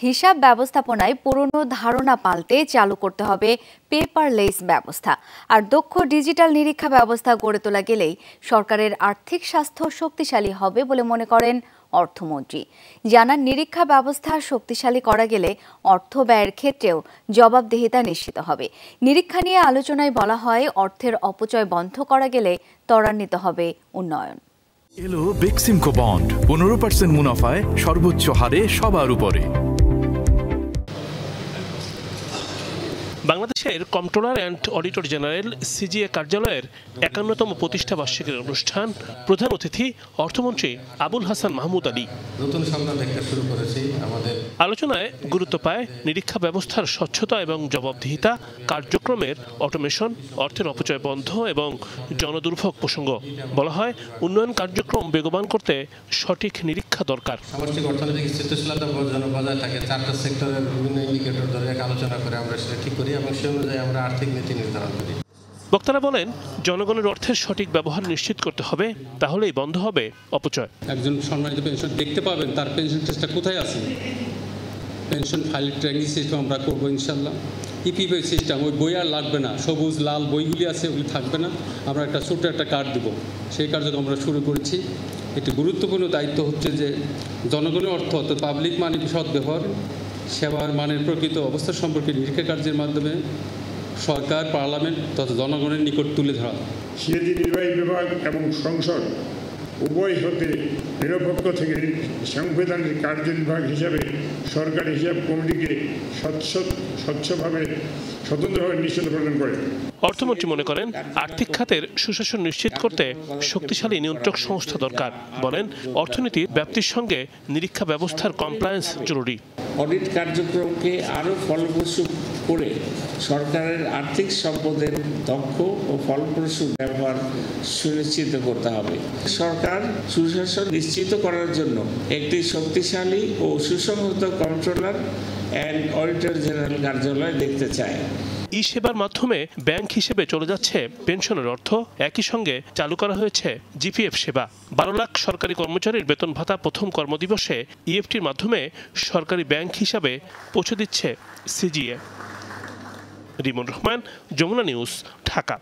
হিসাব ব্যবস্থাপনায় পুরনো ধারণা পাল্টে চালু করতে হবে পেপারলেস ব্যবস্থা আর দক্ষ ডিজিটাল নিরীক্ষা ব্যবস্থা গড়ে তোলা গেলেই সরকারের আর্থিক স্বাস্থ্য শক্তিশালী হবে বলে মনে করেন অর্থমন্ত্রী। জানান, নিরীক্ষা ব্যবস্থা শক্তিশালী করা গেলে অর্থ ব্যয়ের ক্ষেত্রেও জবাবদিহিতা নিশ্চিত হবে। নিরীক্ষা নিয়ে আলোচনায় বলা হয়, অর্থের অপচয় বন্ধ করা গেলে ত্বরান্বিত হবে উন্নয়ন। এলো বেক্সিমকো বন্ড 15% মুনাফায় সর্বোচ্চ হারে সবার উপরে। বাংলাদেশের controller and auditor general CGA কার্যালয়ের 51তম প্রতিষ্ঠা বার্ষিকীর অনুষ্ঠান প্রধান অতিথি অর্থমন্ত্রী আবুল হাসান মাহমুদ আলী। আলোচনায় গুরুত্ব পায় নিরীক্ষা ব্যবস্থার স্বচ্ছতা এবং জবাবদিহিতা, কার্যক্রমের অটোমেশন, অর্থের অপচয় বন্ধ এবং জনদুর্ভোগ প্রসঙ্গ। বলা হয়, উন্নয়ন কার্যক্রম বেগবান করতে সঠিক নিরীক্ষা দরকার। সামষ্টিক অর্থনৈতিক স্থিতিশীলতা বজায় থাকে, 4টা সেক্টরের বিভিন্ন ইন্ডিকেটর ধরে আলোচনা করে আমরা সেটা ঠিক করি এবং সেই অনুযায়ী আমরা আর্থিক নীতি নির্ধারণ করি। বক্তারা বলেন, জনগণের অর্থের সঠিক ব্যবহার নিশ্চিত করতে হবে, তাহলেই বন্ধ হবে অপচয়। একজন সম্মানিত পেনশন দেখতে পাবেন তার পেনশন টেস্টটা কোথায় আছে। পেনশন ফাইল ট্র্যাকিং সিস্টেম আমরা করবো ইনশাল্লাহ। ইপিএফ সিস্টেম, ওই বই আর লাগবে না, সবুজ লাল বইগুলি আছে ওগুলি থাকবে না, আমরা একটা ছোট্ট একটা কার্ড দেবো। সেই কার্যক্রম আমরা শুরু করেছি। একটি গুরুত্বপূর্ণ দায়িত্ব হচ্ছে যে জনগণের অর্থ অর্থাৎ পাবলিক মানি সদ্ব্যবহার, সেবার মানের প্রকৃত অবস্থা সম্পর্কে নিরীক্ষা কার্যের মাধ্যমে সরকার, পার্লামেন্ট তথা জনগণের নিকট তুলে ধরা। সিএজি নির্বাহী বিভাগ এবং সংসদ উভয় হতে নিরপেক্ষ থেকে সাংবিধানিক কার্যনির্বাহক হিসাবে সরকারি হিসাব কমিটিকে স্বচ্ছভাবে স্বতন্ত্রভাবে নিশ্চিত প্রদান করে। অর্থমন্ত্রী মনে করেন, আর্থিক খাতের সুশাসন নিশ্চিত করতে শক্তিশালী নিয়ন্ত্রক সংস্থা দরকার। বলেন, অর্থনীতির ব্যাপ্তির সঙ্গে নিরীক্ষা ব্যবস্থার কমপ্লায়েন্স জরুরি। অডিট কার্যক্রমকে আরও ফলপ্রসূ করে সরকারের আর্থিক সম্পদের দক্ষ ও ফলপ্রসূ ব্যবহার সুনিশ্চিত করতে হবে। সরকার সুশাসন নিশ্চিত করার জন্য একটি শক্তিশালী ও সুসংহত কন্ট্রোলার অ্যান্ড অডিটর জেনারেল কার্যালয় দেখতে চায়। ই সেবার মাধ্যমে ব্যাংক হিসেবে চলে যাচ্ছে পেনশনের অর্থ। একই সঙ্গে চালু করা হয়েছে জিপিএফ সেবা। 12 লাখ সরকারি কর্মচারীর বেতন ভাতা প্রথম কর্মদিবসে ইএফটির মাধ্যমে সরকারি ব্যাংক হিসাবে পৌঁছে দিচ্ছে সিজিএ। রিমন রহমান, যমুনা নিউজ, ঢাকা।